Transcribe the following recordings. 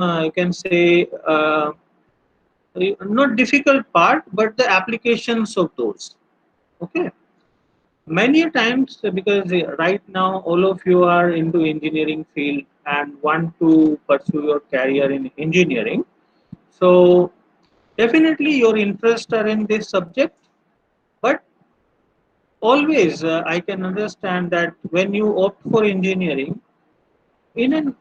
you can say, not difficult part, but the applications of those. Okay. Many times, because right now all of you are into engineering field and want to pursue your career in engineering. So definitely your interests are in this subject, but always I can understand that when you opt for engineering, in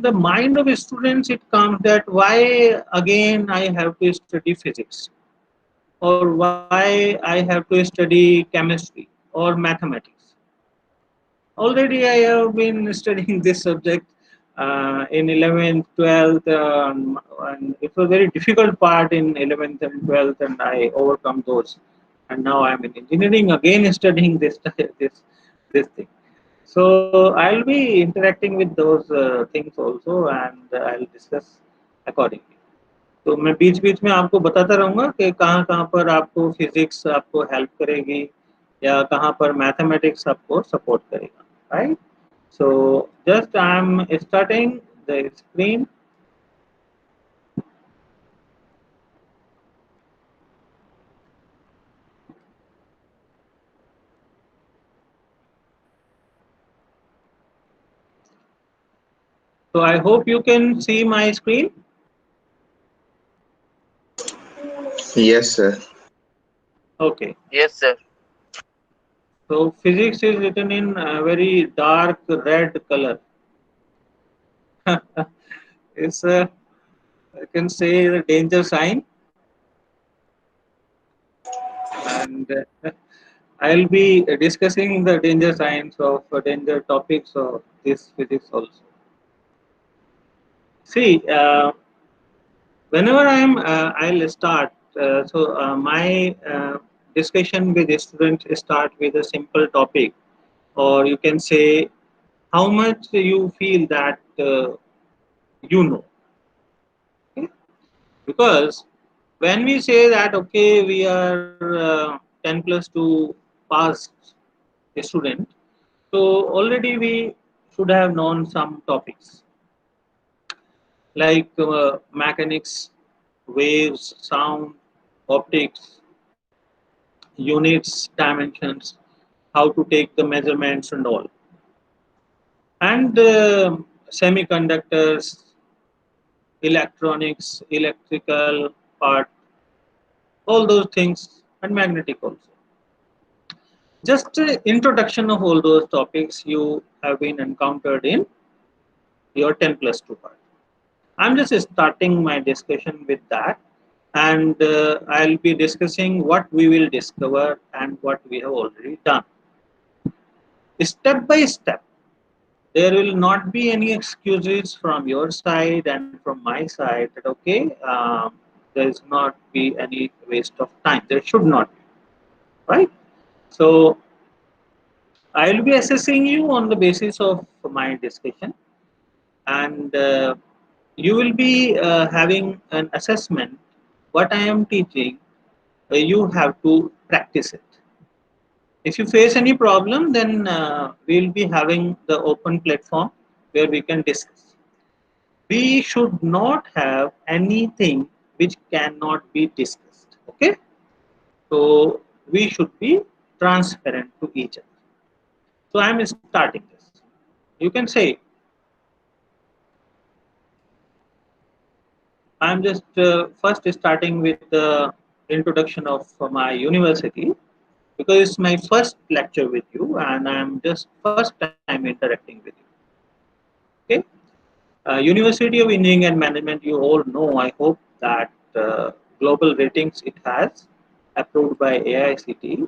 the mind of students it comes that why again I have to study physics, or why I have to study chemistry or mathematics. Already I have been studying this subject in 11th, 12th, and it was a very difficult part in 11th and 12th, and I overcome those. And now I'm in engineering again studying this thing. So I'll be interacting with those things also, and I'll discuss accordingly. तो मैं बीच बीच में आपको बताता रहूँगा कि कहाँ कहाँ पर आपको फिजिक्स आपको हेल्प करेगी या कहाँ पर मैथमेटिक्स आपको सपोर्ट करेगा, right? So just I am starting the screen. So I hope you can see my screen. Yes, sir. Okay. Yes, sir. So physics is written in a very dark red color. It's a, I can say, the danger sign, and I'll be discussing the danger signs of danger topics of this physics also. See, whenever I'll start. My discussion with the students start with a simple topic, or you can say how much you feel that you know. Okay? Because when we say that okay, we are 10 plus 2 past student, so already we should have known some topics like mechanics, waves, sound, optics, units, dimensions, how to take the measurements and all. And semiconductors, electronics, electrical part, all those things, and magnetic also. Just introduction of all those topics you have been encountered in your 10 plus 2 part. I'm just starting my discussion with that, and I'll be discussing what we will discover and what we have already done. Step by step, there will not be any excuses from your side and from my side that okay, there is not be any waste of time. There should not be, right? So I will be assessing you on the basis of my discussion, and you will be having an assessment. What I am teaching, you have to practice it. If you face any problem, then we will be having the open platform where we can discuss. We should not have anything which cannot be discussed. Okay, so we should be transparent to each other. So I am starting this. You can say I am just first starting with the introduction of my university, because it's my first lecture with you and I am just first time interacting with you. Okay, University of Engineering and Management, you all know, I hope, that global ratings it has approved by AICTE.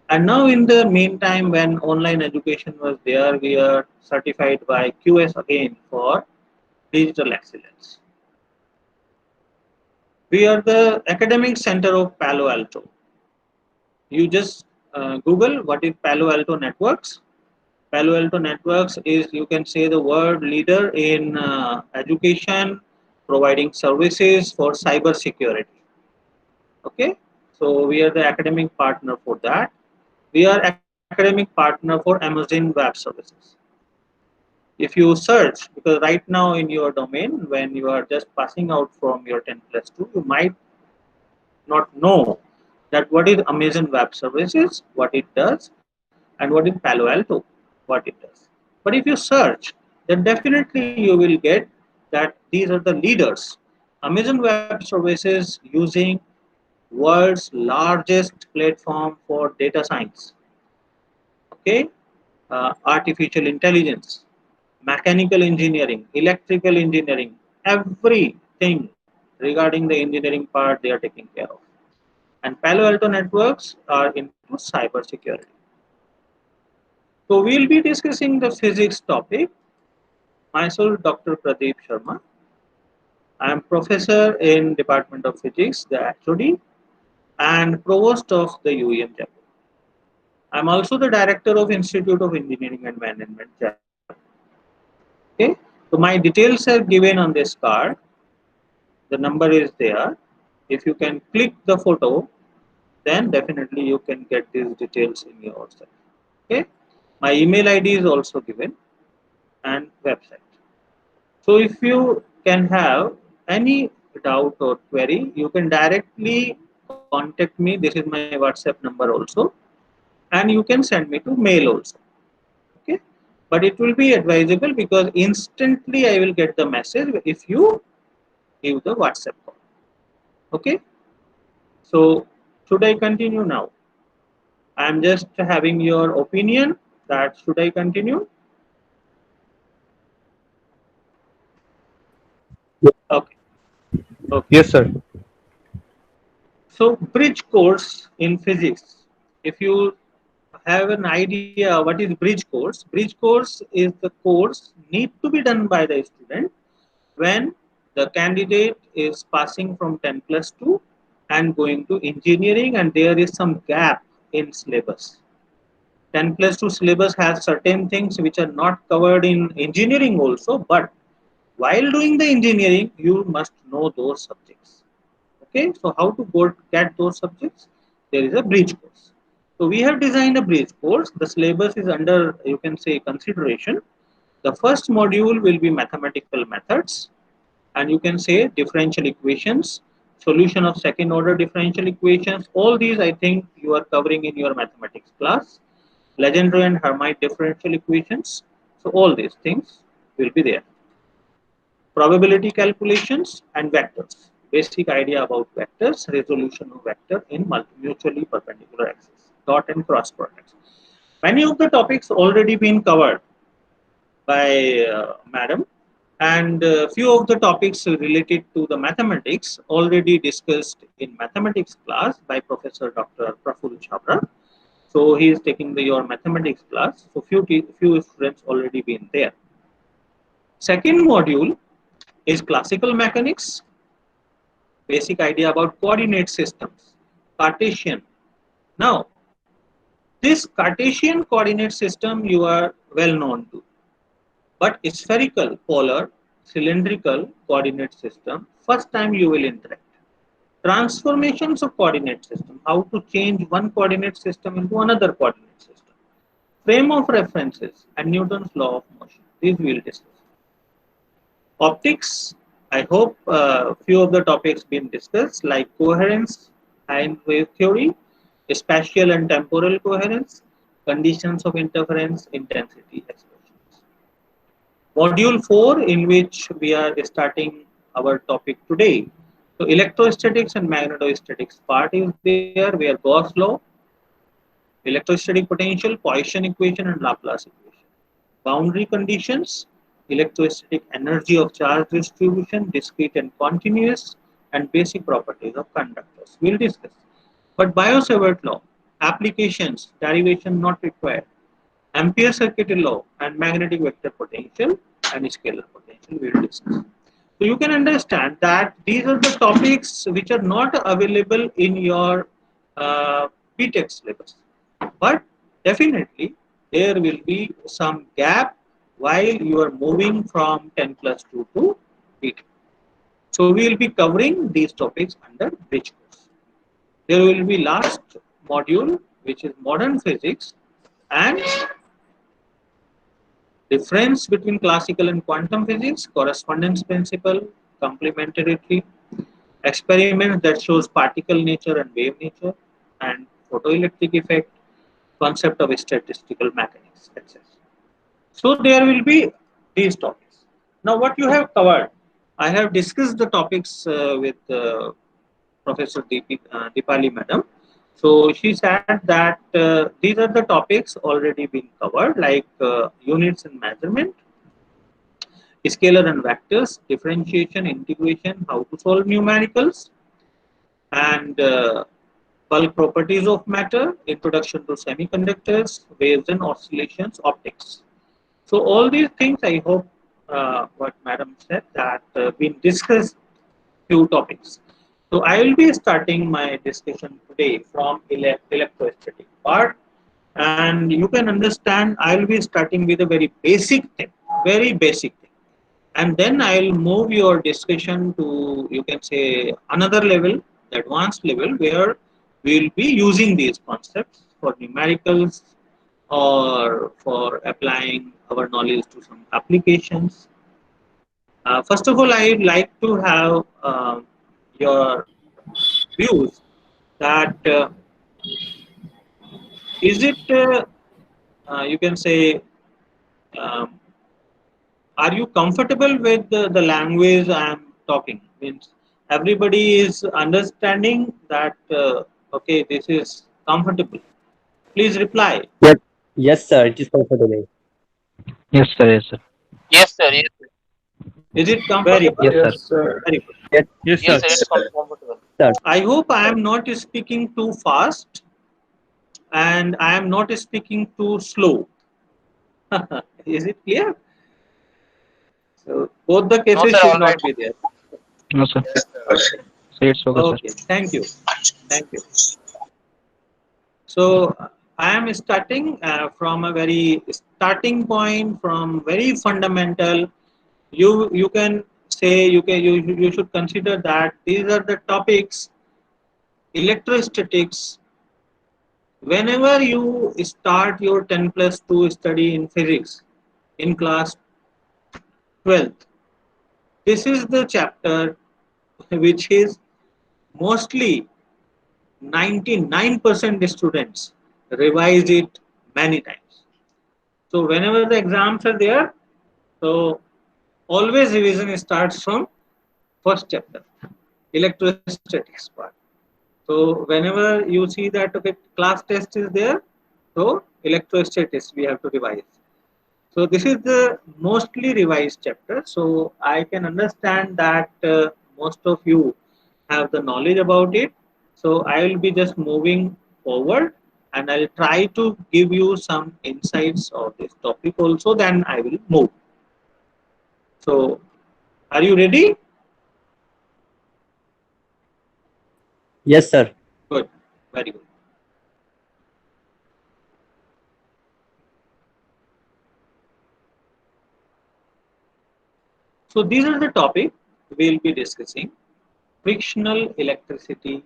And now in the meantime, when online education was there, we are certified by QS again for digital excellence. We are the academic center of Palo Alto. You just Google what is Palo Alto Networks. Palo Alto Networks is, you can say, the world leader in education, providing services for cyber security. Okay, so we are the academic partner for that. We are academic partner for Amazon Web Services. If you search, because right now in your domain, when you are just passing out from your 10 plus 2, you might not know that what is Amazon Web Services, what it does, and what is Palo Alto, what it does. But if you search, then definitely you will get that these are the leaders. Amazon Web Services using world's largest platform for data science, okay, artificial intelligence, mechanical engineering, electrical engineering, everything regarding the engineering part they are taking care of. And Palo Alto Networks are into cyber security. So we'll be discussing the physics topic. Myself, Dr. Pradeep Sharma. I am professor in Department of Physics, the HOD, and provost of the UEM Jaipur. I am also the director of Institute of Engineering and Management Jaipur. Okay, so my details are given on this card. The number is there. If you can click the photo, then definitely you can get these details in yourself. Okay, my email ID is also given and website. So if you can have any doubt or query, you can directly contact me. This is my WhatsApp number also, and you can send me to mail also. Okay, but it will be advisable because instantly I will get the message if you give the WhatsApp call. Okay, so should I continue now? I am just having your opinion that should I continue? Okay, okay. Yes, sir. So bridge course in physics. If you have an idea what is bridge course is the course need to be done by the student when the candidate is passing from 10 plus 2 and going to engineering and there is some gap in syllabus. 10 plus 2 syllabus has certain things which are not covered in engineering also, but while doing the engineering you must know those subjects. Okay, so how to go get those subjects? There is a bridge course. So we have designed a bridge course. The syllabus is under, you can say, consideration. The first module will be mathematical methods, and you can say differential equations, solution of second order differential equations. All these I think you are covering in your mathematics class. Legendre and Hermite differential equations. So all these things will be there. Probability calculations and vectors. Basic idea about vectors, resolution of vector in mutually perpendicular axis, dot and cross products. Many of the topics already been covered by madam, and few of the topics related to the mathematics already discussed in mathematics class by Professor Dr. Praful Chhabra. So he is taking your mathematics class. So few students already been there. Second module is classical mechanics, basic idea about coordinate systems, Cartesian. Now, this Cartesian coordinate system you are well known to, but spherical, polar, cylindrical coordinate system, first time you will interact. Transformations of coordinate system, how to change one coordinate system into another coordinate system. Frame of references and Newton's law of motion. These we will discuss. Optics, I hope few of the topics been discussed like coherence and wave theory, spatial and temporal coherence, conditions of interference, intensity expressions. Module 4 in which we are starting our topic today. So electrostatics and magnetostatics part is there where Gauss law, electrostatic potential, Poisson equation and Laplace equation. Boundary conditions, electrostatic energy of charge distribution, discrete and continuous, and basic properties of conductors. We'll discuss. But Biot-Savart law, applications, derivation not required, Ampere circuit law, and magnetic vector potential and scalar potential we'll discuss. So you can understand that these are the topics which are not available in your BTech syllabus. But definitely there will be some gap while you are moving from 10 plus 2 to BTech. So we will be covering these topics under bridge course. There will be last module which is modern physics and difference between classical and quantum physics, correspondence principle, complementarity, experiments that shows particle nature and wave nature, and photoelectric effect, concept of statistical mechanics, etc. So there will be these topics. Now, what you have covered, I have discussed the topics with Professor Deepali Madam. So she said that these are the topics already been covered, like units and measurement, scalar and vectors, differentiation, integration, how to solve numericals, and bulk properties of matter, introduction to semiconductors, waves and oscillations, optics. So all these things, I hope what Madam said that we discussed few topics. So I will be starting my discussion today from electrostatic part, and you can understand I will be starting with a very basic thing, and then I will move your discussion to, you can say, another level, advanced level, where we will be using these concepts for numericals or for applying our knowledge to some applications. First of all, I would like to have your views that is it, you can say, um, are you comfortable with the language I am talking? Means everybody is understanding that, okay, this is comfortable. Please reply. Yes, yes, sir. It is comfortable. Yes, sir. Yes, sir. Yes, sir. Yes, sir. Is it Yes, comfortable? sir. Yes, Yes, sir. Very good. Yes, Yes, sir. sir. It's comfortable. sir. I hope I am not speaking too fast and I am not speaking too slow. Is it clear? So both the No, cases sir. should All right. not be there. No, sir. Yes, sir. Say it's okay, sir. Okay, thank you. Thank you. So I am starting from a very starting point, from very fundamental. You can say, you should consider that these are the topics electrostatics. Whenever you start your 10 plus 2 study in physics in class 12th, this is the chapter which is mostly 99% students revise it many times. So whenever the exams are there, so always revision starts from first chapter, electrostatics part. So whenever you see that, okay, class test is there, so electrostatics we have to revise. So this is the mostly revised chapter. So I can understand that most of you have the knowledge about it. So I will be just moving forward and I'll try to give you some insights of this topic also. Then I will move. So are you ready? Yes, sir. Good. Very good. So these are the topic we'll be discussing: frictional electricity,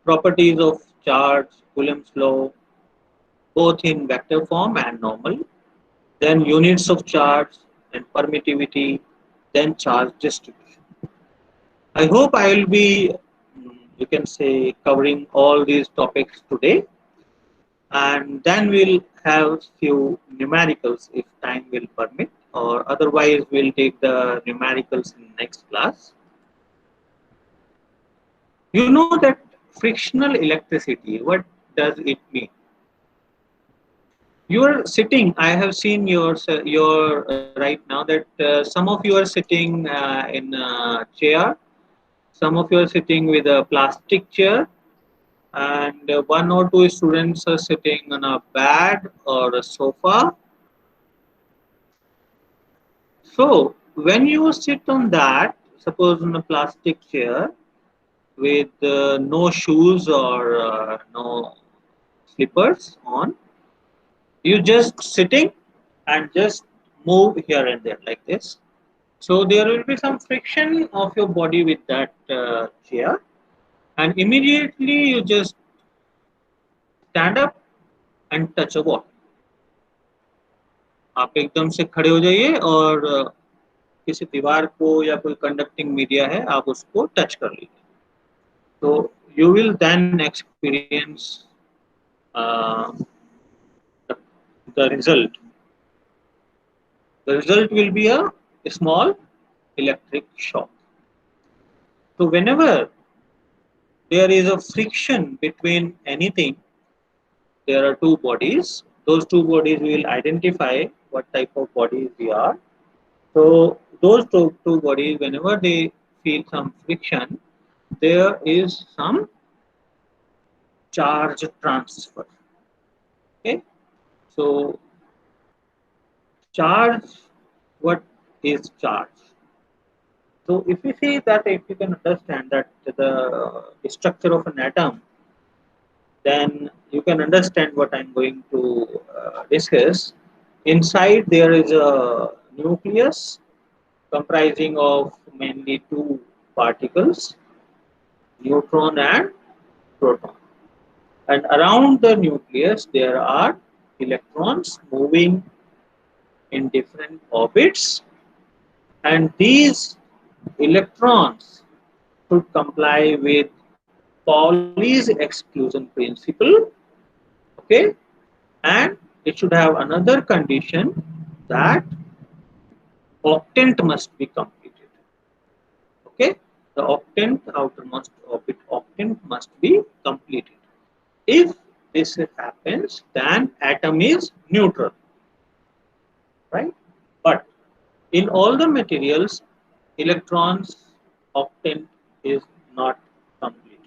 properties of charge, Coulomb's law, both in vector form and normal, then units of charge and permittivity, then charge distribution. I hope I will be, you can say, covering all these topics today, and then we'll have few numericals if time will permit, or otherwise we'll take the numericals in next class. You know that frictional electricity, what does it mean? You are sitting, I have seen your right now that some of you are sitting in a chair, some of you are sitting with a plastic chair, and one or two students are sitting on a bed or a sofa. So when you sit on that, suppose on a plastic chair with no shoes or no slippers on, you just sitting and just move here and there like this. So there will be some friction of your body with that chair, and immediately you just stand up and touch a wall. आप एकदम से खड़े हो जाइए और किसी दीवार को या कोई कंडक्टिंग मीडिया है आप उसको टच कर लीजिए. तो you will then experience the, the result. The result will be a small electric shock. So whenever there is a friction between anything, there are two bodies. Those two bodies will identify what type of bodies we are. So those two bodies, whenever they feel some friction, there is some charge transfer. Okay, so charge, what is charge? So if you see that, if you can understand that the structure of an atom, then you can understand what I'm going to discuss. Inside there is a nucleus comprising of mainly two particles, neutron and proton. And around the nucleus there are electrons moving in different orbits, and these electrons should comply with Pauli's exclusion principle. Okay, and it should have another condition, that octant must be completed. Okay, the octant, outermost orbit octant must be completed. If this happens, then atom is neutral, right? But in all the materials, electrons octant is not completed.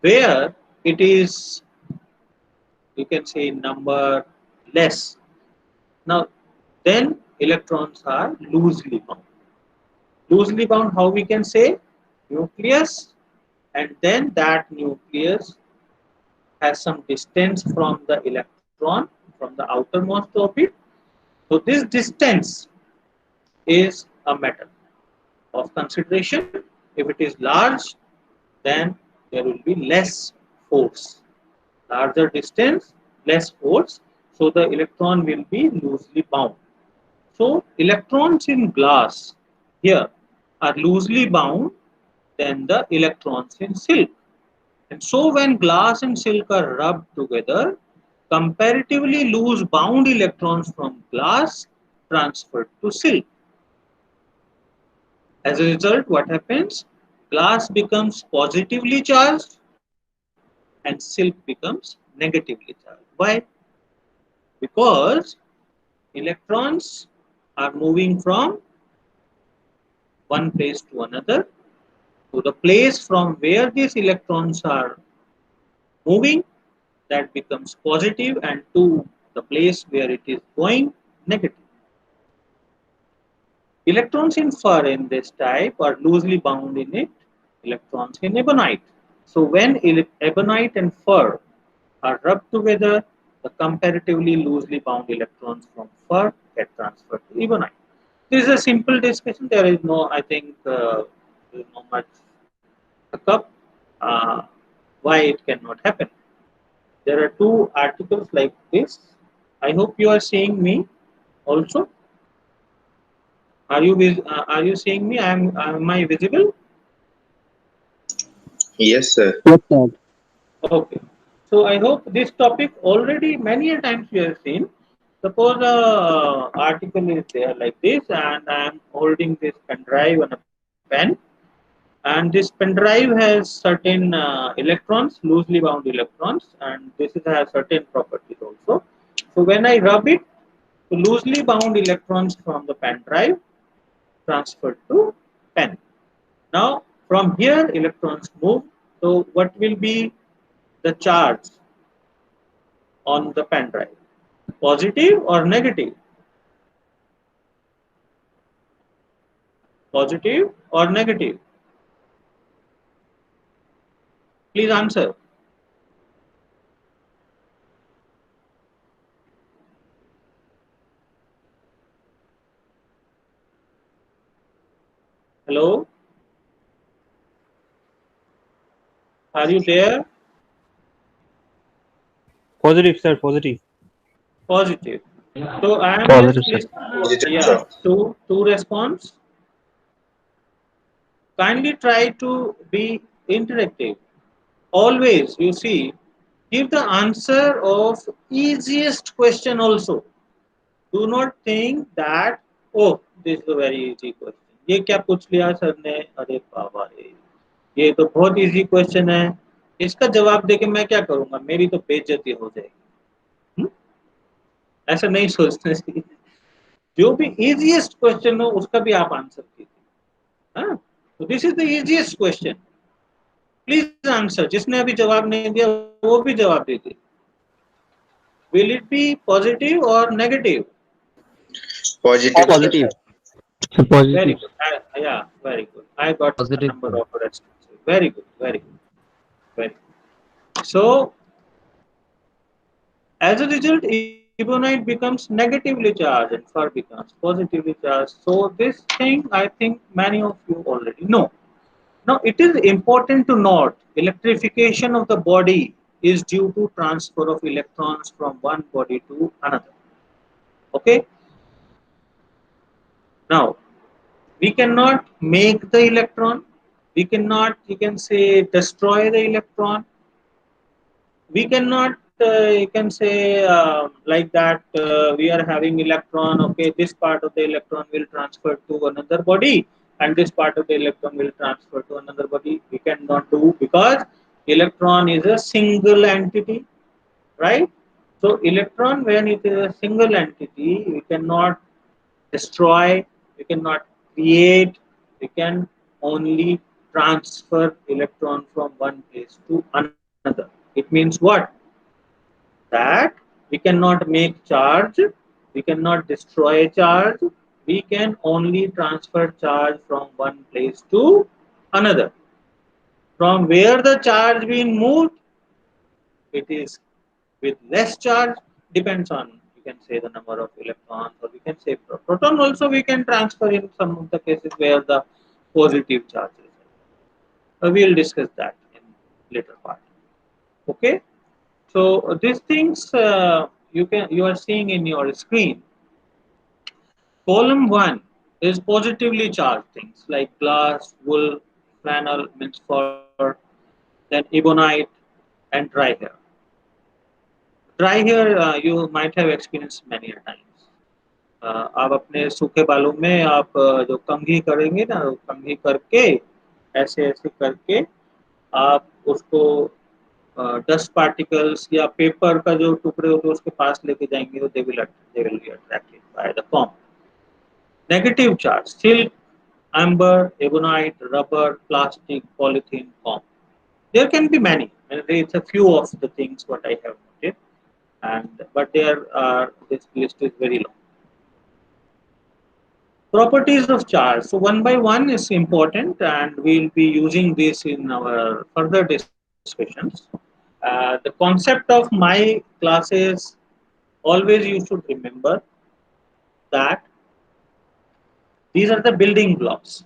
Where it is, you can say, number less. Now, then electrons are loosely bound. Loosely bound, how we can say? Nucleus, and then that nucleus has some distance from the electron, from the outermost orbit. So this distance is a matter of consideration. If it is large, then there will be less force. Larger distance, less force. So the electron will be loosely bound. So electrons in glass here are loosely bound than the electrons in silk. And so when glass and silk are rubbed together, comparatively loose bound electrons from glass transferred to silk. As a result, what happens? Glass becomes positively charged and silk becomes negatively charged. Why? Because electrons are moving from one place to another. So the place from where these electrons are moving, that becomes positive, and to the place where it is going, negative. Electrons in fur in this type are loosely bound in it, electrons in ebonite. So when ebonite and fur are rubbed together, the comparatively loosely bound electrons from fur get transferred to ebonite. This is a simple discussion. There is no, I think, there is no much hookup. Uh, why it cannot happen? There are two articles like this. I hope you are seeing me also. Are you seeing me? Am I visible? Yes, sir. Yes, sir. Okay. So I hope this topic already many a times you have seen. Suppose a article is there like this, and I am holding this pen drive on a pen, and this pen drive has certain electrons, loosely bound electrons, and this has certain properties also. So when I rub it, the loosely bound electrons from the pen drive transferred to pen. Now from here electrons move. So what will be the charge on the pen drive? Positive or negative? Positive or negative? Please answer. Hello? Are you there? Positive, sir. Positive. Positive. So I am Positive, just sir. listing, Positive, yeah, sir. two response. Kindly try to be interactive. Always, you see, give the answer of easiest question also. Do not think that, oh, this is a very easy question. ये क्या पूछ लिया sir ने? अरे बाबा रे, ये तो बहुत इजी क्वेश्चन है, इसका जवाब देके मैं क्या करूंगा, मेरी तो बेइज्जती हो जाएगी। ऐसा नहीं सोचना चाहिए। जो भी इजीएस्ट क्वेश्चन हो उसका भी आप आंसर कीजिए। हाँ, तो this is the easiest question, please answer. जिसने अभी जवाब नहीं दिया वो भी जवाब दीजिए। विल इट बी पॉजिटिव और negative? Positive, sir. Positive. So Very positive. good. Yeah, very good. I got a Positive, number sir. of responses. Very good, very good, very good. So, as a result, ebonite becomes negatively charged and fur becomes positively charged. So, this thing I think many of you already know. Now, it is important to note electrification of the body is due to transfer of electrons from one body to another. Okay. Now, we cannot make the electron. We cannot, you can say, destroy the electron. We cannot, you can say, like that, we are having electron, okay, this part of the electron will transfer to another body and this part of the electron will transfer to another body. We cannot do, because electron is a single entity, right? So electron, when it is a single entity, we cannot destroy, we cannot create, we can only transfer electron from one place to another. It means what? That we cannot make charge, we cannot destroy charge, we can only transfer charge from one place to another. From where the charge being moved, it is with less charge, depends on, you can say, the number of electrons, or we can say proton also we can transfer in some of the cases where the positive charge is. We will discuss that in later part. Okay. So these things you are seeing in your screen. Column 1 is positively charged things like glass, wool, flannel, means fur, then ebonite and dry hair. Dry hair you might have experienced many a times. आप अपने सूखे बालों में आप जो कंघी करेंगे ना, कंघी करके ऐसे ऐसे करके आप उसको डस्ट पार्टिकल्स या पेपर का जो टुकड़े होते हैं उसके पास लेके जाएंगे, तो they will be attracted by the comb. Negative charge: silk, amber, ebonite, rubber, plastic, polythene, comb. There can be many. It's a few of the things what I have noted, and but there are, this list is very long. Properties of charge. So one by one is important, and we'll be using this in our further discussions. The concept of my classes, always you should remember that these are the building blocks.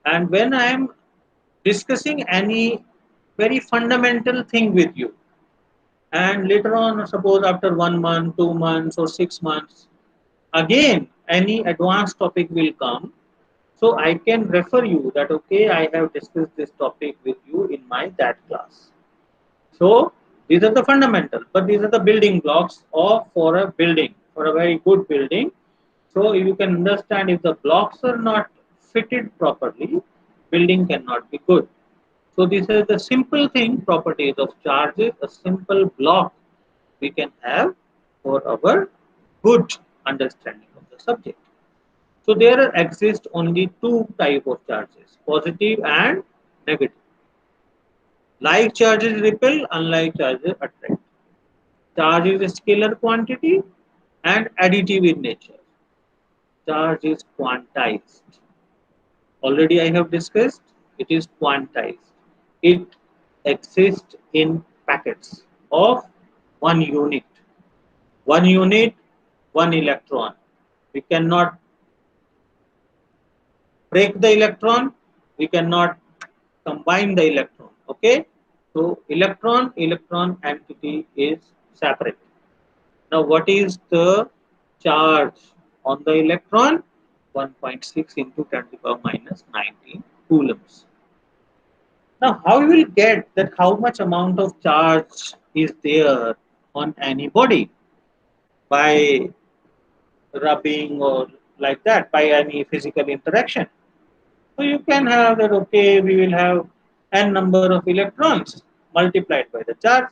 And when I am discussing any very fundamental thing with you, and later on, suppose after 1 month, 2 months, or 6 months, again any advanced topic will come. So I can refer you that, okay, I have discussed this topic with you in my that class. So these are the fundamental, but these are the building blocks of for a building, for a very good building. So you can understand, if the blocks are not fitted properly, building cannot be good. So this is the simple thing, properties of charges, a simple block we can have for our good understanding of the subject. So there exist only two type of charges, positive and negative. Like charges repel, unlike charges attract. Charge is a scalar quantity and additive in nature. Charge is quantized. Already I have discussed, it is quantized. It exists in packets of 1 unit. 1 unit, 1 electron. We cannot break the electron, we cannot combine the electron. Okay, so electron entity is separate. Now, what is the charge on the electron? 1.6 into 10 to the power minus 19 coulombs. Now, how you will get that how much amount of charge is there on any body? By rubbing or like that, by any physical interaction. So you can have that, okay, we will have n number of electrons multiplied by the charge.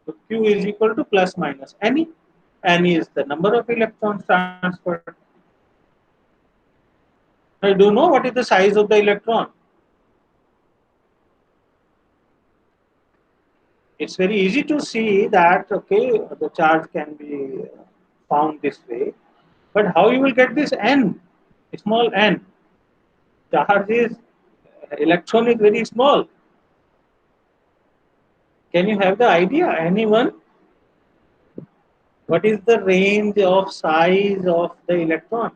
So Q is equal to plus minus Ne. Ne is the number of electrons transferred. Now, you do know what is the size of the electron? It's very easy to see that, okay, the charge can be found this way. But how you will get this n, small n? Charge is, electron is very small. Can you have the idea? Anyone? What is the range of size of the electron?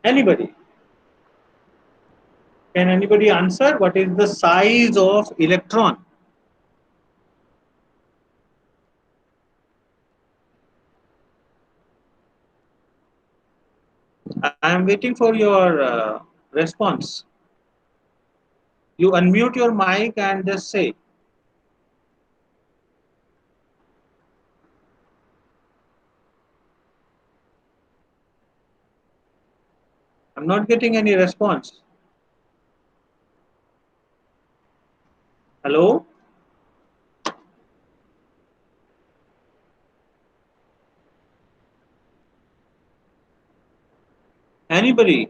Anybody? Can anybody answer what is the size of electron? I am waiting for your response. You unmute your mic and just say. I'm not getting any response. Hello? Anybody?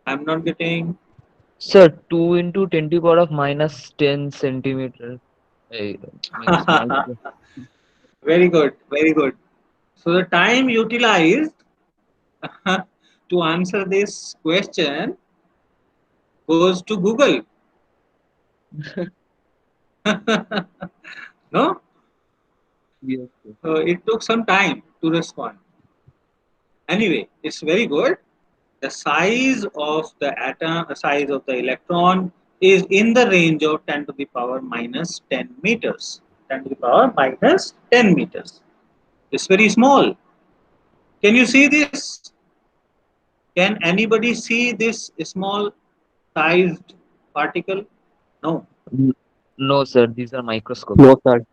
I'm not getting. Sir, 2 into 10 to the power of minus 10 centimeter. Means micro. Very good, very good. So the time utilized to answer this question goes to Google. No? Yes, sir. So it took some time to respond. Anyway, it's very good. The size of the atom, the size of the electron is in the range of 10 to the power minus 10 meters. 10 to the power minus 10 meters. It's very small. Can you see this? Can anybody see this small sized particle? No. No, sir, these are microscopic. No, sir.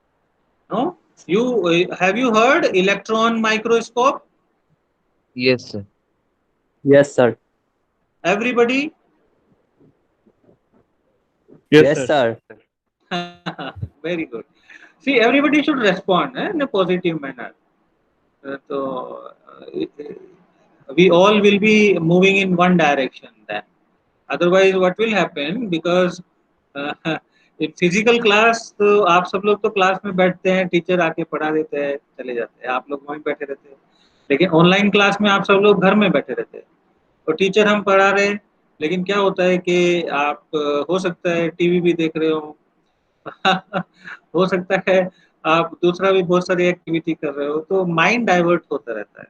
No? You have you heard electron microscope? Yes, sir. Yes, sir. Everybody? Yes, sir. Very good. See, everybody should respond in a positive manner. So, we all will be moving in one direction then. Otherwise, what will happen? Because in physical class, तो आप सब लोग तो class में बैठते हैं, teacher आके पढ़ा देते हैं, चले जाते हैं, आप लोग वहीं बैठे रहते हैं. लेकिन ऑनलाइन क्लास में आप सब लोग घर में बैठे रहते हैं. तो टीचर हम पढ़ा रहे हैं, लेकिन क्या होता है कि आप हो सकता है टीवी भी देख रहे हो. हो सकता है आप दूसरा भी बहुत सारी एक्टिविटी कर रहे हो, तो माइंड डाइवर्ट होता रहता है.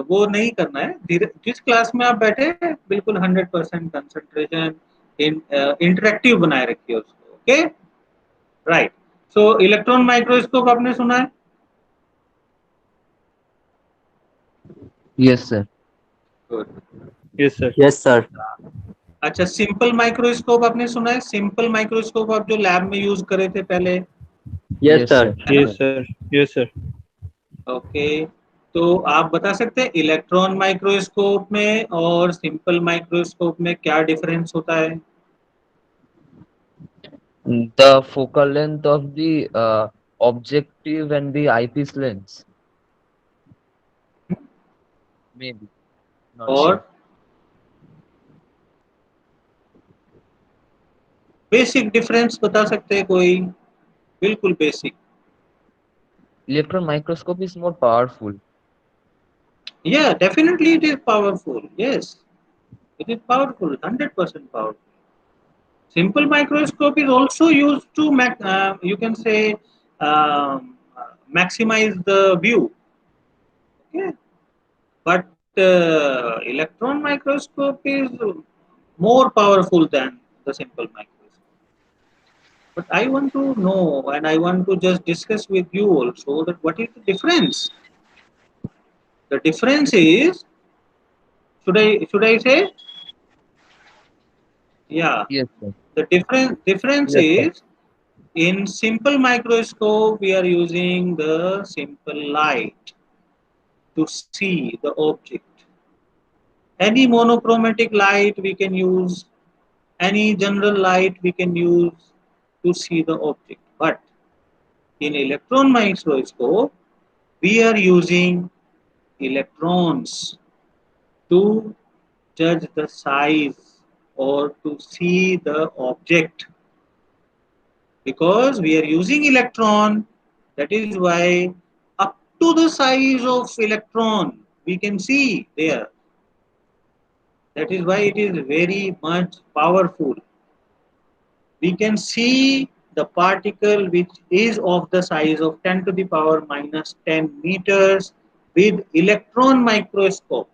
वो नहीं करना है. धीरे जिस क्लास में आप बैठे बिल्कुल 100% कंसंट्रेशन इंटरेक्टिव बनाए रखिए उसको. Okay, right. सो इलेक्ट्रॉन माइक्रोस्कोप आपने सुना है? Yes, sir. Good. Yes, sir. Yes, sir. अच्छा, सिंपल माइक्रोस्कोप आपने सुना है? सिंपल माइक्रोस्कोप आप जो लैब में यूज करे थे पहले. Yes, sir. Yes, sir. Yes, sir. Okay, तो आप बता सकते हैं इलेक्ट्रॉन माइक्रोस्कोप में और सिंपल माइक्रोस्कोप में क्या डिफरेंस होता है? The focal length of the objective and the eyepiece lens. Maybe. Not और sure. बेसिक डिफरेंस बता सकते हैं कोई? बिल्कुल basic. Electron microscope is more powerful. Yeah, definitely it is powerful. Yes, it is powerful, 100% powerful. Simple microscope is also used to you can say maximize the view. Okay, but electron microscope is more powerful than the simple microscope. But I want to know, and I want to just discuss with you also, that what is the difference? The difference is, should I say? Yeah. Yes, sir. The difference Yes, sir. is, in simple microscope we are using the simple light to see the object. Any monochromatic light we can use, any general light we can use to see the object. But in electron microscope, we are using electrons to judge the size or to see the object. Because we are using electron, that is why up to the size of electron we can see there. That is why it is very much powerful. We can see the particle which is of the size of 10 to the power minus 10 meters with electron microscope,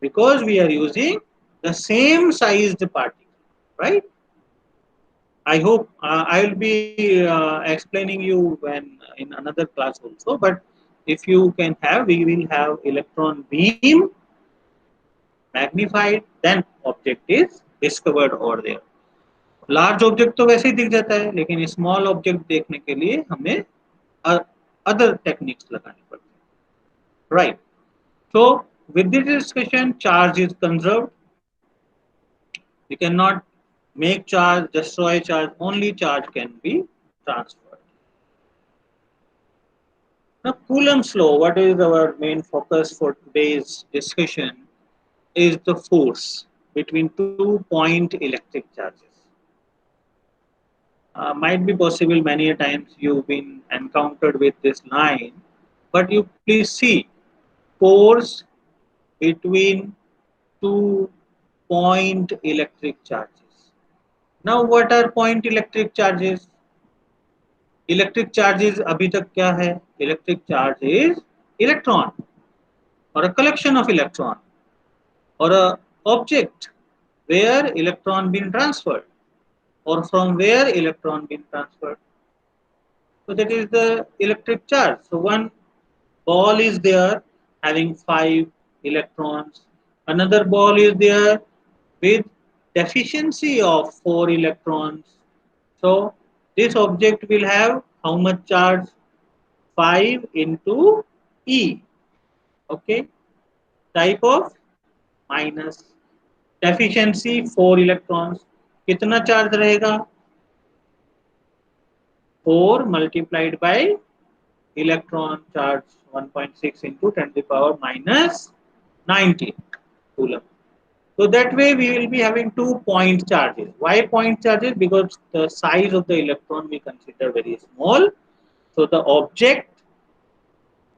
because we are using the same sized particle, right? I hope I will be explaining you when in another class also. But if you can have, we will have electron beam magnified, then object is discovered over there. Large object तो वैसे ही दिख जाता है, लेकिन small object देखने के लिए हमें अदर टेक्निक्स लगानी पड़ती है, right? So with this discussion, charge is conserved. We cannot make charge, destroy charge. Only charge can be transferred. Now, Coulomb's law, what is our main focus for today's discussion, is the force between 2-point electric charges. Might be possible many a times you've been encountered with this line, but you please see force between 2-point electric charges. Now, what are point electric charges? Electric charges अभी तक क्या है? Electric charge is electron, or a collection of electron, or a object where electron been transferred, or from where electron been transferred. So that is the electric charge. So one ball is there having 5 electrons. Another ball is there with deficiency of 4 electrons. So this object will have how much charge? 5 into E. Okay. Type of minus. Deficiency 4 electrons. कितना charge रहेगा? 4 multiplied by electron charge 1.6 into 10 to the power minus 19 coulomb. So that way we will be having 2 point charges. Why point charges? Because the size of the electron we consider very small. So the object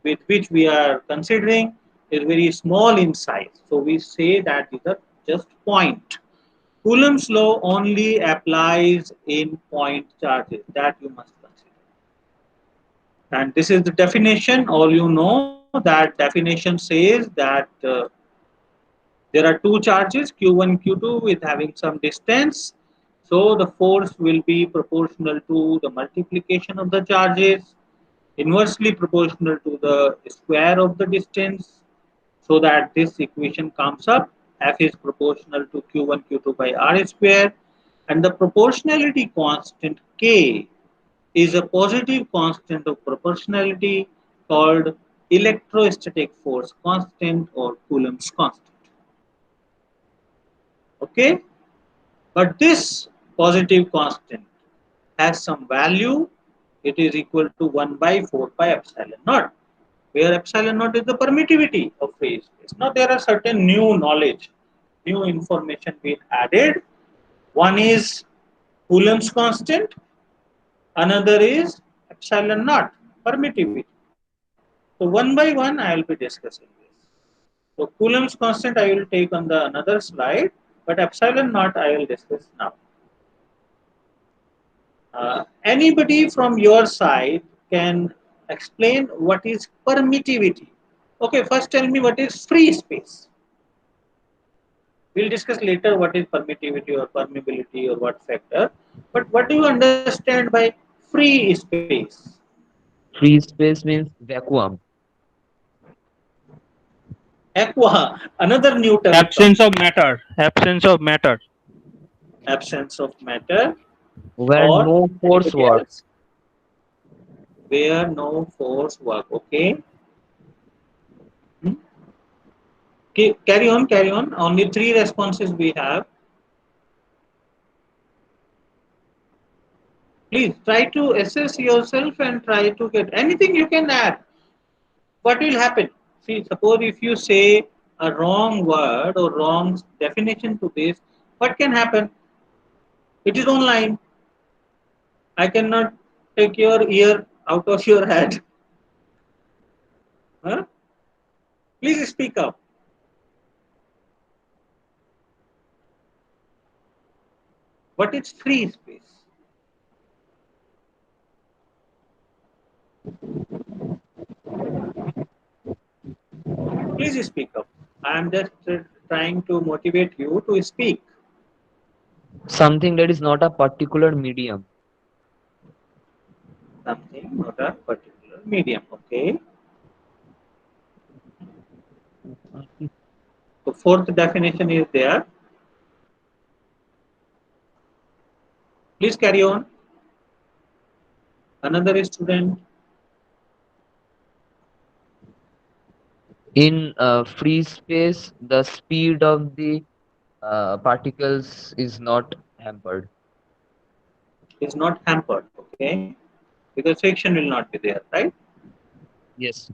with which we are considering is very small in size. So we say that these are just point. Coulomb's law only applies in point charges. That you must consider. And this is the definition. All you know, that definition says that there are 2 charges, Q1, Q2, with having some distance. So the force will be proportional to the multiplication of the charges, inversely proportional to the square of the distance, so that this equation comes up. F is proportional to Q1, Q2 by R square, and the proportionality constant K is a positive constant of proportionality called electrostatic force constant or Coulomb's constant. Okay, but this positive constant has some value. It is equal to 1 by 4 pi epsilon naught, where epsilon naught is the permittivity of phase space. Now there are certain new knowledge, new information being added. One is Coulomb's constant, another is epsilon naught, permittivity. So one by one I will be discussing this. So Coulomb's constant I will take on the another slide, but epsilon naught I will discuss now. Anybody from your side can explain what is permittivity? Okay, first tell me what is free space. We'll discuss later what is permittivity or permeability or what factor. But what do you understand by free space? Free space means vacuum. Aqua, another new term. Absence of matter. Absence of matter. Absence of matter Where or no force anybody works. else? Where no force work. Okay. Hmm? Okay, carry on, carry on. Only three responses we have. Please try to assess yourself and try to get anything you can add. What will happen? See, suppose if you say a wrong word or wrong definition to this, what can happen? It is online. I cannot take your ear out of your head. Huh? Please speak up. What is free space? Please speak up. I am just trying to motivate you to speak. Something that is not a particular medium. Something, not a particular medium. Okay. The fourth definition is there. Please carry on. Another student. In free space, the speed of the particles is not hampered. Is not hampered, okay? Because friction will not be there, right? Yes.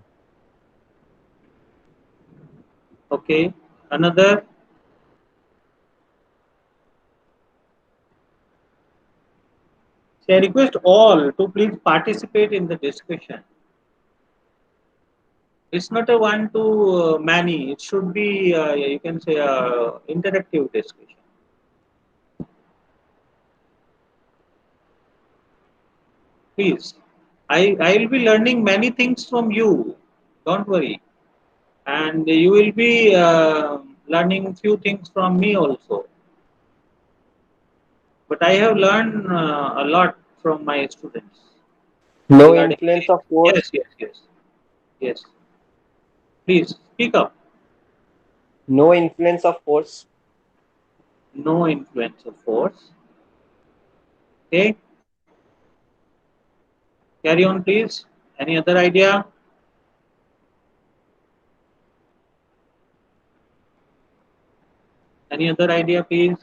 Okay. Another. So I request all to please participate in the discussion. It's not a one to many. It should be, you can say, a interactive discussion. Please. I will be learning many things from you. Don't worry. And you will be learning few things from me also. But I have learned a lot from my students No regarding. influence of force. Yes, yes, yes, yes. Please speak up. No influence of force. No influence of force. Okay, carry on, please. Any other idea? Any other idea, please?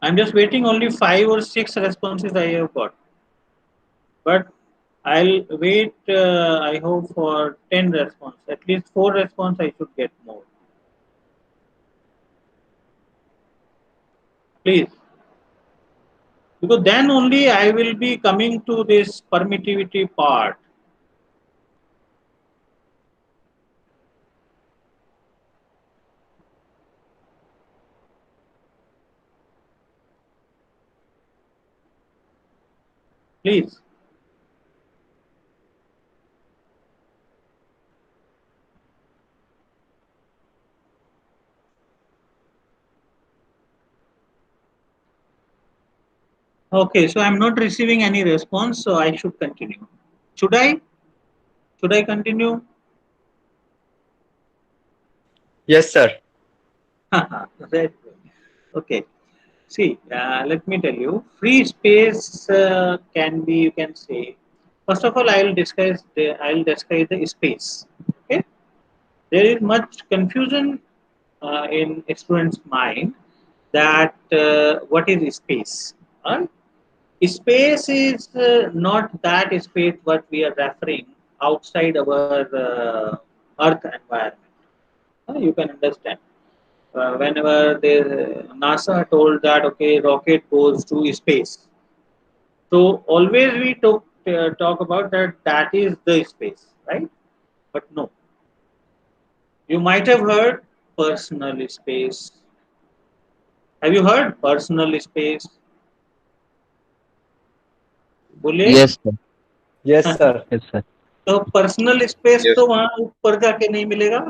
I'm just waiting only 5 or 6 responses I have got. But I'll wait, I hope, for 10 response. At least 4 response I should get more. Please. Because then only I will be coming to this permittivity part. Please. Okay, so I'm not receiving any response, so I should continue. Should I? Should I continue? Yes, sir. Right. Okay. See, let me tell you, free space can be, you can say, first of all, I will describe the space. Okay. There is much confusion in students' mind that what is space. Right? Space is not that space what we are referring outside our Earth environment. You can understand. Whenever NASA told that okay, rocket goes to space, so always we talk about that is the space, right? But no, you might have heard personal space. Have you heard personal space? बोलिए. Yes, sir. Yes, sir. Yes, sir. तो personal space Yes. तो वहां ऊपर जाके नहीं मिलेगा।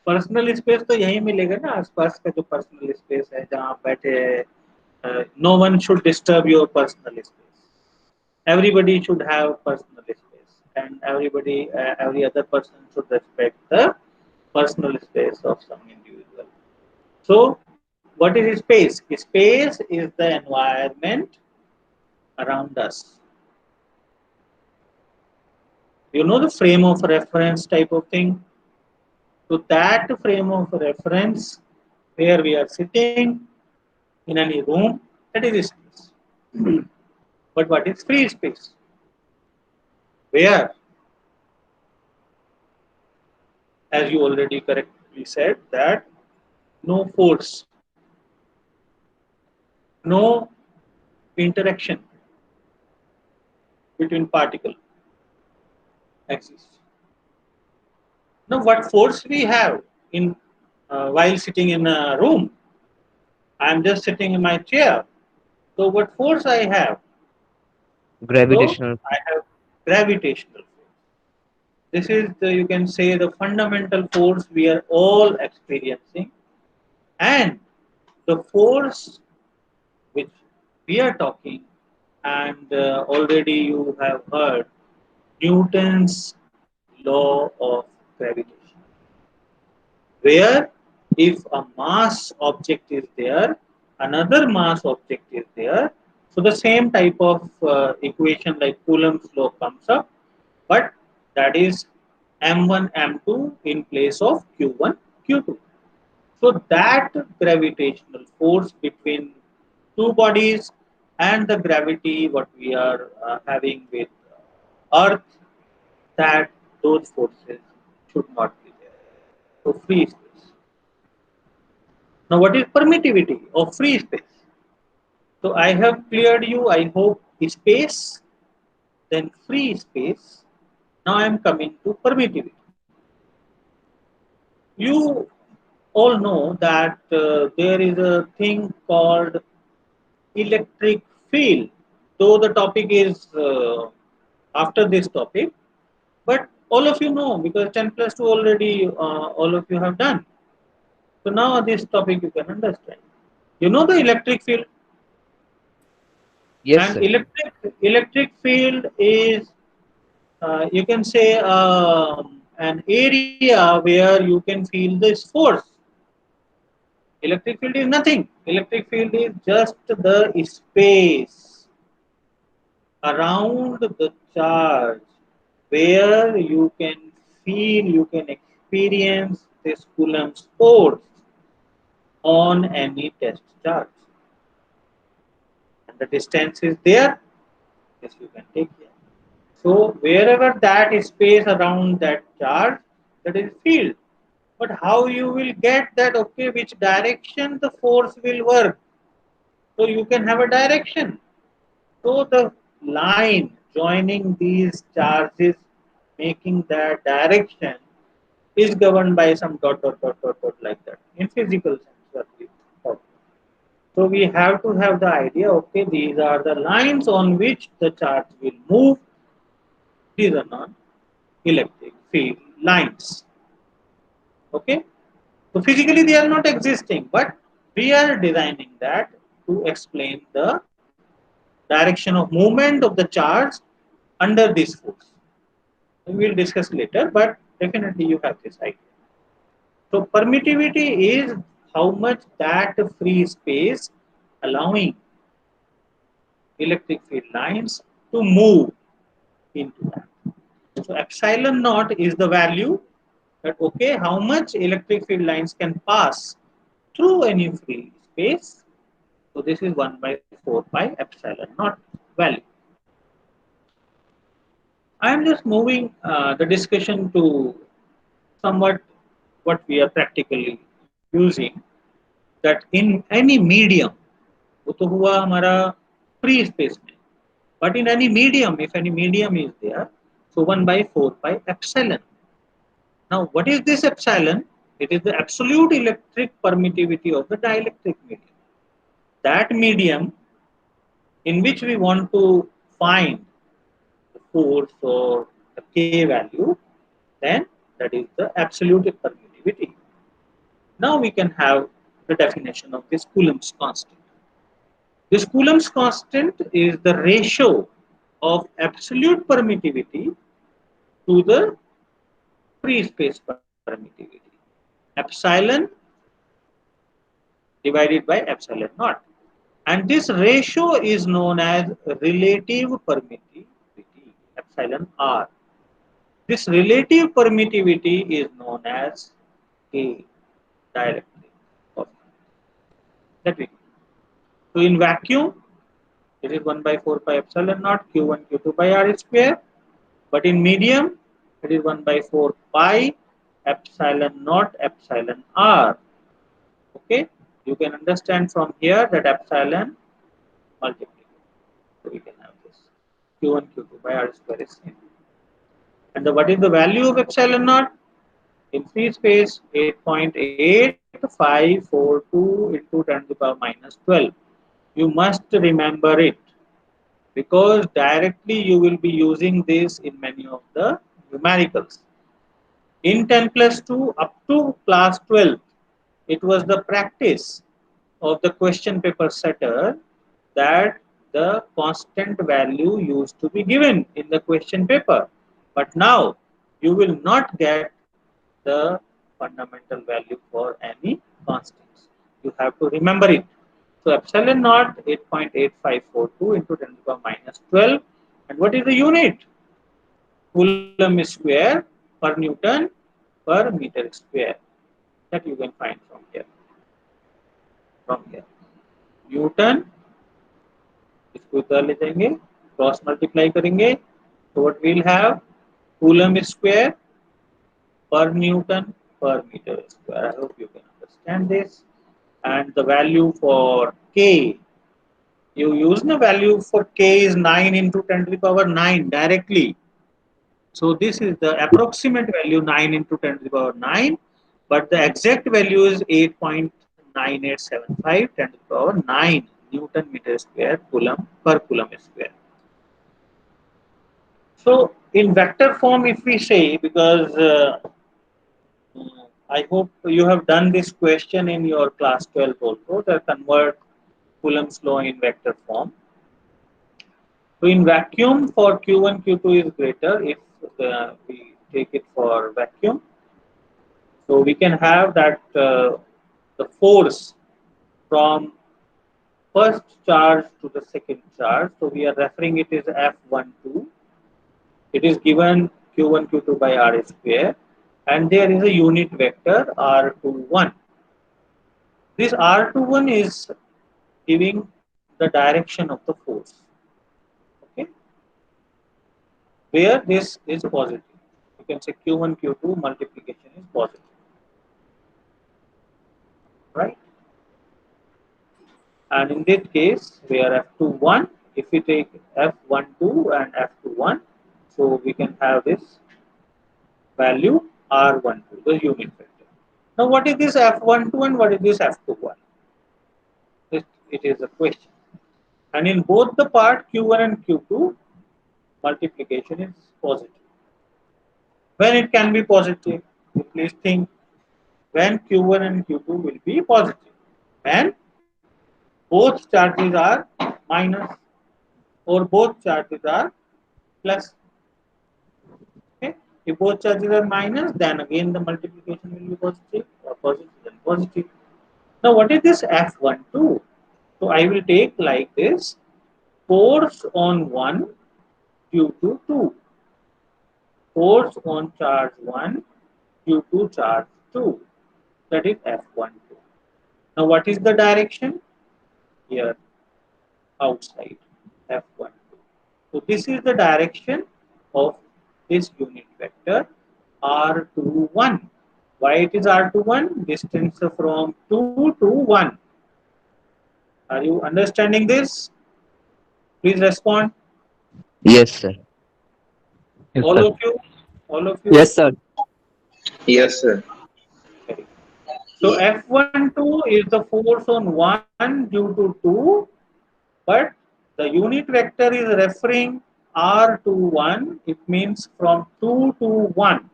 Personal space तो यही मिलेगा ना, आसपास का जो पर्सनल स्पेस है जहाँ आप बैठे हैं। No one should disturb your personal space. Everybody should have personal space, and every other person should respect the personal space of some individual. So what is space? Space is the environment around us. You know, the frame of reference type of thing. So that frame of reference where we are sitting in any room, that is space. But what is free space? Where, as you already correctly said, that no force, no interaction between particle exists. Now, what force we have in while sitting in a room? I am just sitting in my chair. So, what force I have? So, Gravitational. I have gravitational force. This is the, you can say, the fundamental force we are all experiencing, and the force which we are talking, and already you have heard Newton's law of gravitation, where if a mass object is there, another mass object is there, so the same type of equation like Coulomb's law comes up, but that is m1 m2 in place of q1 q2. So that gravitational force between two bodies and the gravity what we are having with Earth, that those forces should not be there. So free space. Now what is permittivity of free space? So I have cleared you, I hope, space, then free space. Now I am coming to permittivity. You all know that there is a thing called electric field, though the topic is after this topic, but all of you know because 10 plus 2 already all of you have done. So now this topic you can understand. You know the electric field, Yes, and sir. electric field is you can say an area where you can feel this force. Electric field is nothing. Electric field is just the space around the charge where you can feel, you can experience this Coulomb's force on any test charge. And the distance is there, yes, you can take care. So wherever that space around that charge, that is field. But how you will get that, okay, which direction the force will work? So you can have a direction. So the line joining these charges, making that direction, is governed by some dot like that in physical sense. What we talk. So we have to have the idea. Okay, these are the lines on which the charge will move. These are not electric field lines. Okay, so physically they are not existing, but we are designing that to explain the direction of movement of the charge under this force. We will discuss later, but definitely you have this idea. So permittivity is how much that free space allowing electric field lines to move into that. So epsilon naught is the value that, okay, how much electric field lines can pass through any free space. So this is 1 by 4 pi epsilon naught value. I am just moving the discussion to somewhat what we are practically using, that in any medium, वो तो हुआ हमारा free space में, but in any medium, if any medium is there, so 1 by 4 pi epsilon. Now, what is this epsilon? It is the absolute electric permittivity of the dielectric medium. That medium in which we want to find the force or the K value, then that is the absolute permittivity. Now we can have the definition of this Coulomb's constant. This Coulomb's constant is the ratio of absolute permittivity to the free space permittivity. Epsilon divided by epsilon naught. And this ratio is known as relative permittivity, epsilon r. This relative permittivity is known as K directly. That we know. So in vacuum, it is 1 by 4 pi epsilon naught Q1 Q2 by R square. But in medium, it is 1 by 4 pi epsilon naught epsilon R. Okay, you can understand from here that epsilon multiplication. So we can have this Q1 Q2 by R square is same. And what is the value of epsilon naught? In free space, 8.8542 into 10 to the power minus 12. You must remember it, because directly you will be using this in many of the numericals. In 10 plus 2 up to class 12, it was the practice of the question paper setter that the constant value used to be given in the question paper. But now you will not get the fundamental value for any constants. You have to remember it. So epsilon naught 8.8542 into 10 to the power minus 12. And what is the unit? Coulomb square per Newton per meter square. That you can find from here. Newton, इसको इधर ले जाएंगे, cross multiply करेंगे, तो what we'll have Coulomb square per Newton per meter square. I hope you can understand this. And the value for K, you use the value for K is 9 into 10 to the power 9 directly. So this is the approximate value 9 into 10 to the power 9, but the exact value is 8.9875 10 to the power 9 Newton meter square Coulomb per Coulomb square. So in vector form, if we say, because I hope you have done this question in your class 12 also, that convert Coulomb's law in vector form. So in vacuum, for Q1, Q2 is greater if we take it for vacuum. So we can have that the force from first charge to the second charge. So we are referring it as F12. It is given Q1, Q2 by R square. And there is a unit vector R21. This R21 is giving the direction of the force. Okay, where this is positive. You can say Q1, Q2 multiplication is positive. Right? And in this case, where F21, if we take F12 and F21, so we can have this value R12, the unit vector. Now, what is this F12 and what is this F21? It is a question. And in both the part Q1 and Q2, multiplication is positive. When it can be positive? Please think when Q1 and Q2 will be positive. When both charges are minus or both charges are plus. Okay. If both charges are minus, then again the multiplication will be positive, or positive and positive. Now, what is this F12? So I will take like this: force on 1 due to 2, force on charge 1 due to charge 2. That is F12. Now, what is the direction? Here, outside, F12. So this is the direction of this unit vector R21. Why it is R21? Distance from 2 to 1. Are you understanding this? Please respond. Yes, sir. Yes, All sir. of you? All of you? Yes, sir. Yes, sir. Okay. So F12 is the force on 1 due to 2, but the unit vector is referring R to 1, it means from 2 to 1.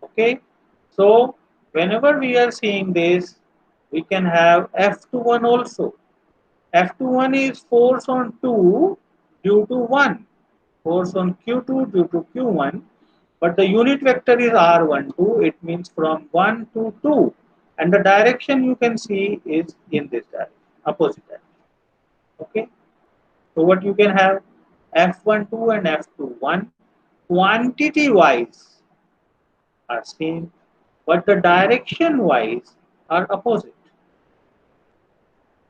Okay, so whenever we are seeing this, we can have F to 1 also. F to 1 is force on 2 due to 1, force on Q2 due to Q1, but the unit vector is R12, it means from 1 to 2, and the direction you can see is in this direction, opposite direction. Okay, so what you can have, F12 and F21 quantity wise are same, but the direction wise are opposite.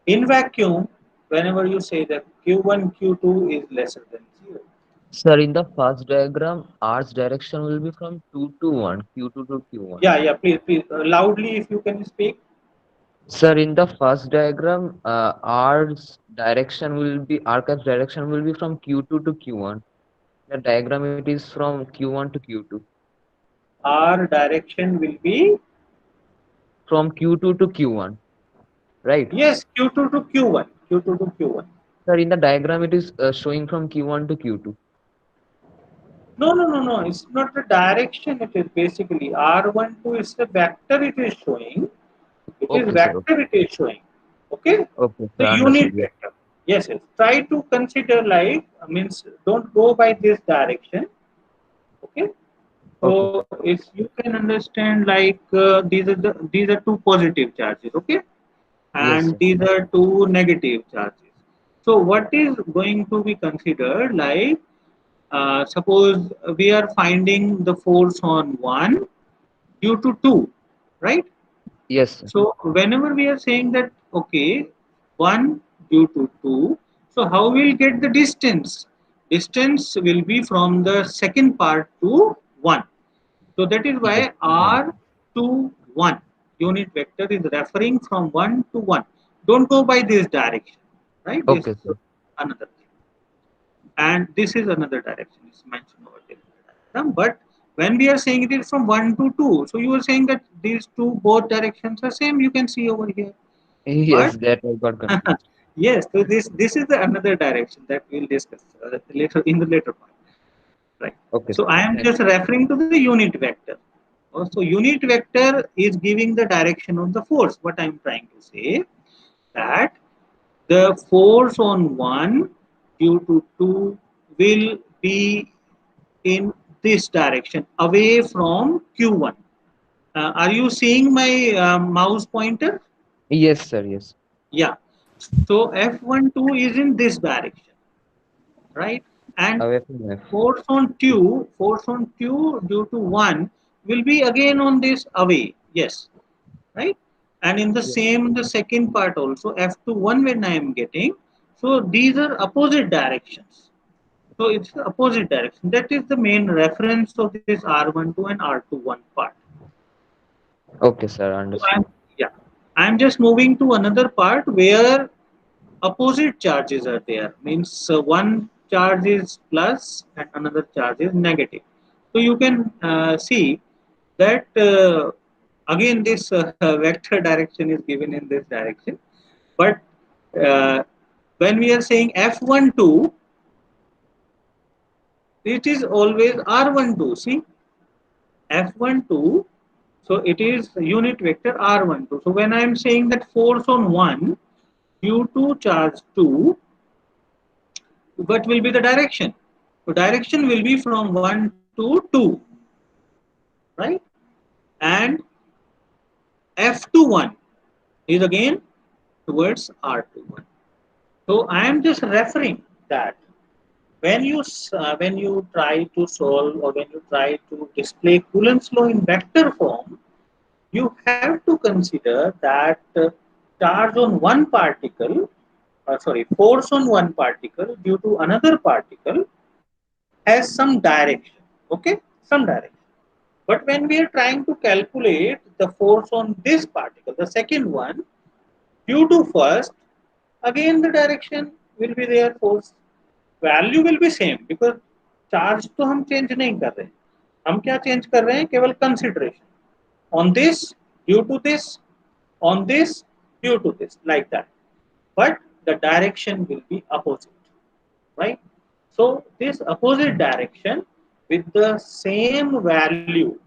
In vacuum, whenever you say that Q1, Q2 is lesser than 0. Sir, in the first diagram, R's direction will be from 2 to 1, Q2 to Q1. Yeah, please, loudly if you can speak. Sir, in the first diagram, R cap's direction will be from Q2 to Q1. The diagram it is from Q1 to Q2. R direction will be, From Q2 to Q1, right? yes, Q2 to Q1, Q2 to Q1. Sir, in the diagram it is showing from Q1 to Q2. No, it's not the direction, it is basically R12 is the vector it is showing. It is Okay, sir. vector it is showing. Okay, Okay, the sir. unit Understood. Yeah. vector. Yes. Try to consider like, means don't go by this direction. Okay. Okay. So if you can understand like these are two positive charges. Okay, Yes, and sir. these are two negative charges. So what is going to be considered like, suppose we are finding the force on 1 due to 2, right? Yes, sir. So whenever we are saying that, okay, 1 due to 2, so how we'll get the distance? Distance will be from the second part to 1. So that is Yes, why sir. R to 1 unit vector is referring from 1 to 1. Don't go by this direction, right? This Okay, is sir. another thing. And this is another direction. It's mentioned over there. But when we are saying it is from 1 to 2, so you are saying that these two both directions are same. You can see over here. Yes, But that I got confused. yes, so this is the another direction that we'll discuss later in the later part. Right. Okay, So sir. I am Thank just referring to the unit vector. So unit vector is giving the direction of the force. What I am trying to say that the force on 1 due to 2 will be in this direction away from Q1. Are you seeing my mouse pointer? Yes, sir. Yes. Yeah. So F12 is in this direction, right? And Away from F. force on 2 due to 1 will be again on this away. Yes, right? And in the Yes. same, the second part also, F21 when I am getting, so these are opposite directions. So it's the opposite direction. That is the main reference of this R12 and R21 part. Okay, sir. So Understood. yeah, I'm just moving to another part where opposite charges are there. Means one charge is plus and another charge is negative. So you can see that again this vector direction is given in this direction. But uh, when we are saying F12, it is always R12. See, F12, so it is unit vector R12. So when I am saying that force on 1 due to charge 2, what will be the direction? So direction will be from 1 to 2, right? And F21 is again towards R21. So I am just referring that when you try to solve or when you try to display Coulomb's law in vector form, you have to consider that charge on one particle, force on one particle due to another particle has some direction. Okay, some direction. But when we are trying to calculate the force on this particle, the second one, due to first, again the direction will be there, force value will be same because charge तो हम change नहीं कर रहे हैं, हम क्या change कर रहे हैं, केवल consideration on this due to this, on this due to this, like that. But the direction will be opposite, right? So this opposite direction with the same value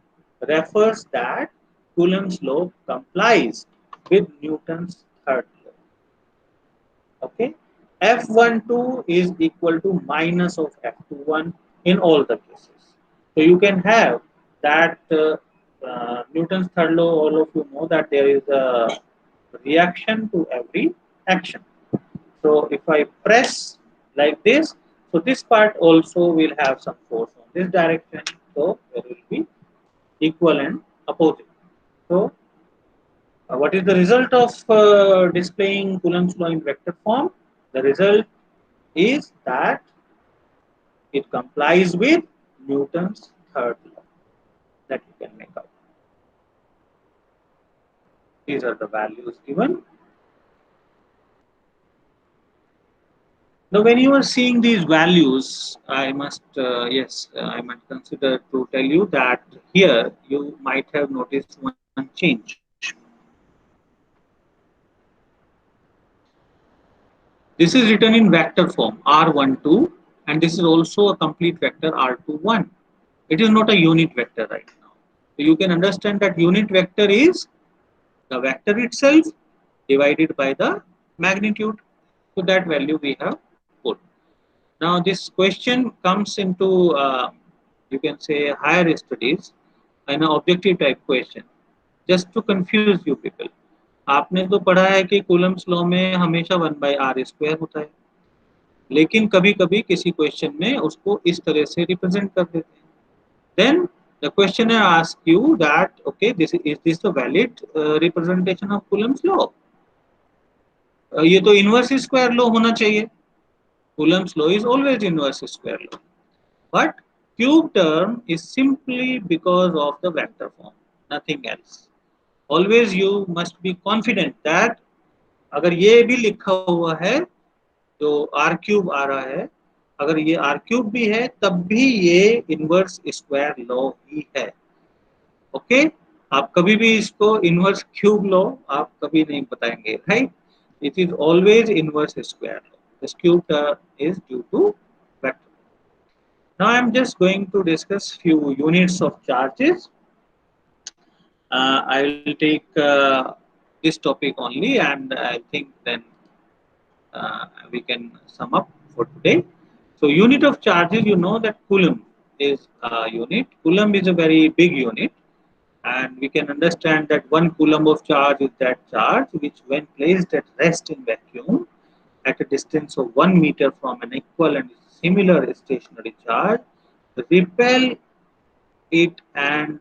refers that Coulomb's law complies with Newton's third law. Okay, F12 is equal to minus of F21 in all the cases. So you can have that Newton's third law, all of you know that there is a reaction to every action. So if I press like this, so this part also will have some force on this direction. So there will be equal and opposite. So what is the result of displaying Coulomb's law in vector form? The result is that it complies with Newton's third law that you can make out. These are the values given. Now, when you are seeing these values, I must I might consider to tell you that here you might have noticed one change. This is written in vector form R12, and this is also a complete vector R21. It is not a unit vector right now. So you can understand that unit vector is the vector itself divided by the magnitude. So that value we have put. Now this question comes into you can say higher studies, an objective type question, just to confuse you people. आपने तो पढ़ा है कि Coulomb's law में हमेशा 1/r² होता है, लेकिन कभी कभी किसी क्वेश्चन में उसको इस तरह से रिप्रेजेंट कर देते हैं. Then the questioner asks you that okay, is this the valid representation of Coulomb's law? ये तो इनवर्स स्क्वायर लॉ होना चाहिए. Coulomb's law is always inverse square law, but cube term is simply because of the vector form, nothing else. Always you must be confident that अगर ये भी लिखा हुआ है तो r क्यूब आ रहा है, अगर ये r क्यूब भी है तब भी ये इनवर्स स्क्वायर लॉ ही है. ओके, आप कभी भी इसको इनवर्स क्यूब लॉ आप कभी नहीं बताएंगे, right? It is always inverse square law. This cube term is due to vector. Now I am just going to discuss few units of charges. I will take this topic only, and I think then we can sum up for today. So unit of charges, you know that coulomb is a unit. Coulomb is a very big unit, and we can understand that 1 coulomb of charge is that charge which, when placed at rest in vacuum at a distance of 1 meter from an equal and similar stationary charge, repel it, and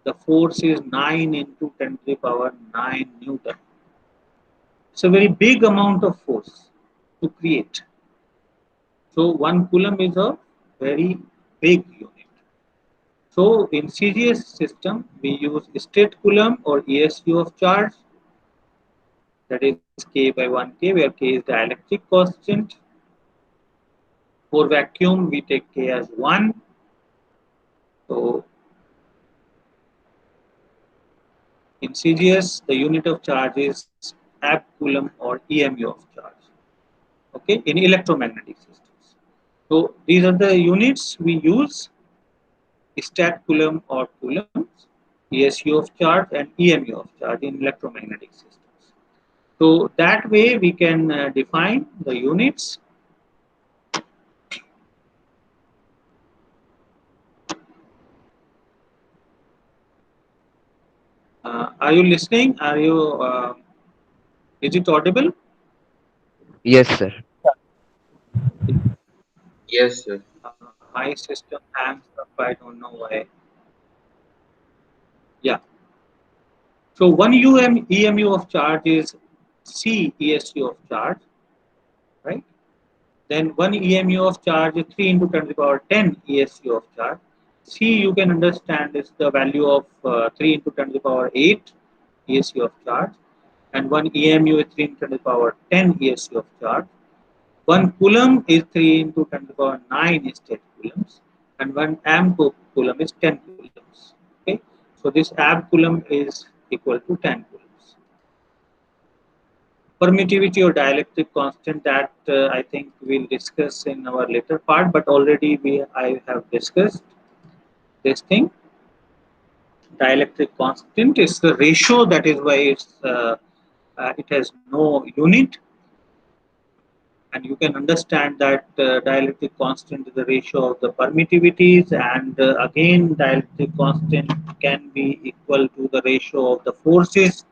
the force is 9 into 10 to the power 9 Newton. It's a very big amount of force to create. So 1 coulomb is a very big unit. So in CGS system, we use state coulomb or ESU of charge, that is K by 1K, where K is dielectric constant. For vacuum, we take K as 1. So in CGS, the unit of charge is amp coulomb or EMU of charge. Okay, in electromagnetic systems. So these are the units we use: stat coulomb or coulombs, ESU of charge, and EMU of charge in electromagnetic systems. So that way we can define the units. Are you listening? Are you? Is it audible? Yes, sir. Yes, sir. My system hangs up. I don't know why. Yeah. So 1 EMU of charge is C ESU of charge, right? Then 1 EMU of charge is 3 into 10 to the power 10 ESU of charge. C, you can understand, is the value of 3 into 10 to the power 8 ESU of charge, and 1 EMU is 3 into 10 to the power 10 ESU of charge. 1 coulomb is 3 into 10 to the power 9 state coulombs, and 1 amp coulomb is 10 coulombs. Okay, so this amp coulomb is equal to 10 coulombs. Permittivity or dielectric constant, that I think we'll discuss in our later part, but already I have discussed this thing. Dielectric constant is the ratio, that is why it has no unit, and you can understand that dielectric constant is the ratio of the permittivities, and again dielectric constant can be equal to the ratio of the forces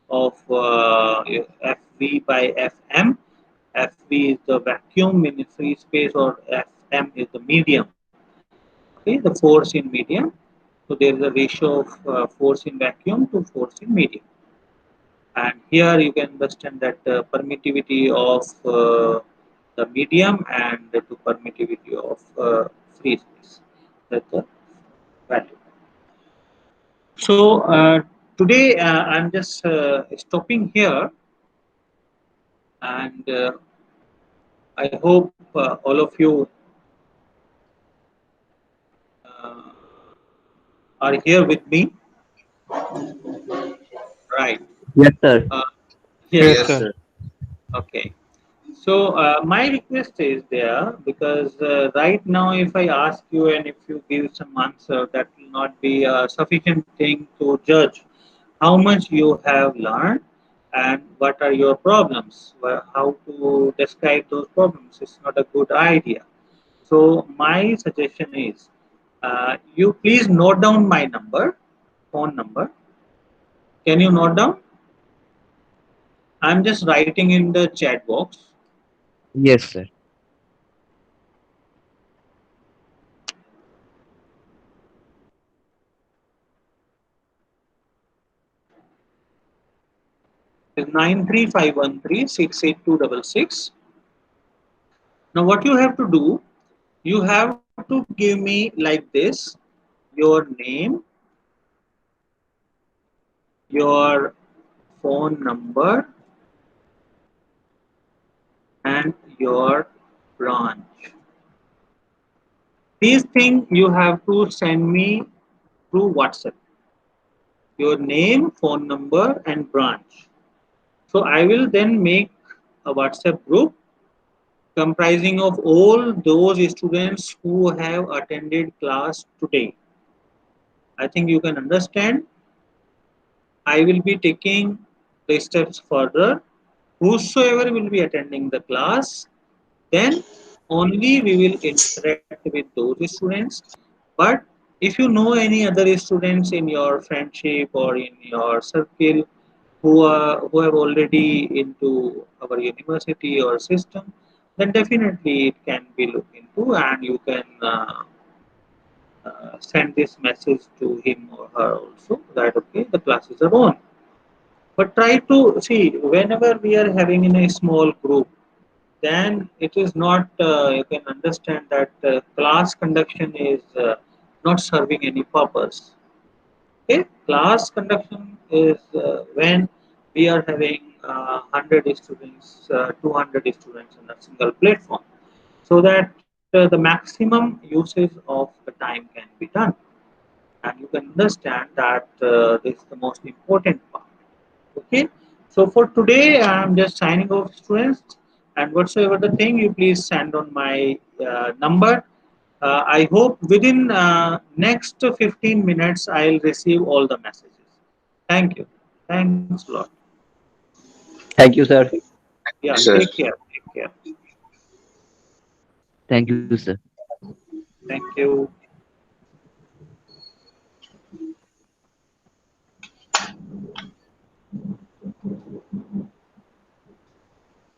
of Fv by Fm. Fv is the vacuum in free space, or Fm is the medium. Okay, the force in medium. So there is a ratio of force in vacuum to force in medium. And here you can understand that permittivity of the medium and to permittivity of free space. That's the value. So today I'm just stopping here, and I hope all of you uh, are here with me. Right. Yes, sir. Uh, Yes, Yes, yes. sir. sir. Okay. So my request is there, because right now if I ask you and if you give some answer, that will not be a sufficient thing to judge how much you have learned and what are your problems. How to describe those problems is not a good idea. So my suggestion is, you please note down my number, phone number. Can you note down? I'm just writing in the chat box. Yes, sir. Is 93513 68266. Now what you have to do, you have to give me like this: your name, your phone number, and your branch. These things you have to send me through WhatsApp: your name, phone number, and branch. So I will then make a WhatsApp group comprising of all those students who have attended class today. I think you can understand. I will be taking the steps further. Whosoever will be attending the class, then only we will interact with those students. But if you know any other students in your friendship or in your circle who have already into our university or system, then definitely it can be looked into, and you can send this message to him or her also, that okay, the classes are on. But try to see, whenever we are having in a small group, then it is not, you can understand that class conduction is not serving any purpose. Okay, class conduction is when we are having 100 students, 200 students in a single platform, so that the maximum usage of the time can be done. And you can understand that this is the most important part. Okay, so for today I'm just signing off, students, and whatsoever the thing, you please send on my number. I hope within next 15 minutes I'll receive all the messages. Thank you. Thanks a lot. Thank you, sir. Yeah, Yes, sir. take care. Take care. Thank you, sir. Thank you.